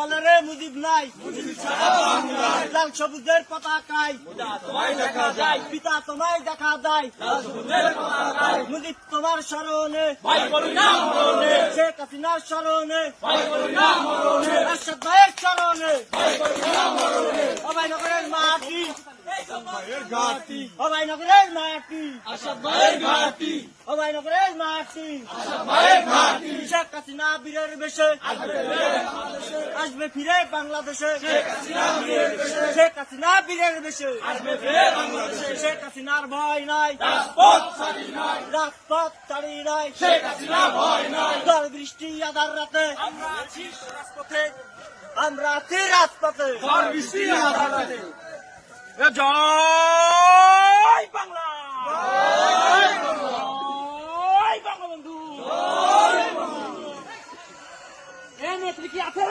বলে রে মুজিব নাই, লাল সবুজের পতাকায় পিতা তোমায় দেখা যায়, মুজিব তোমার স্মরণে, শেখ হাসিনার স্মরণে, আরশাদ ভাইয়ের স্মরণে, অভয়নগরের মাটি, অভয়নগরের মাটি, অভয়নগরের মাটি, শেখ হাসিনা বীরের বেশে আসবে ফিরে বাংলাদেশে, শেখ হাসিনা বীরের বেশে শেখ হাসিনার ভয় নাই, রাজপথ ছাড়ি নাই, ঝড় বৃষ্টি আধার রাতে আমরা আছি রাজপথে, আমরা আছি রাজপথে, ঝড় বৃষ্টি আধার রাতে। জয় বাংলা, জয় বঙ্গবন্ধু। এ নেত্রী কি আছে?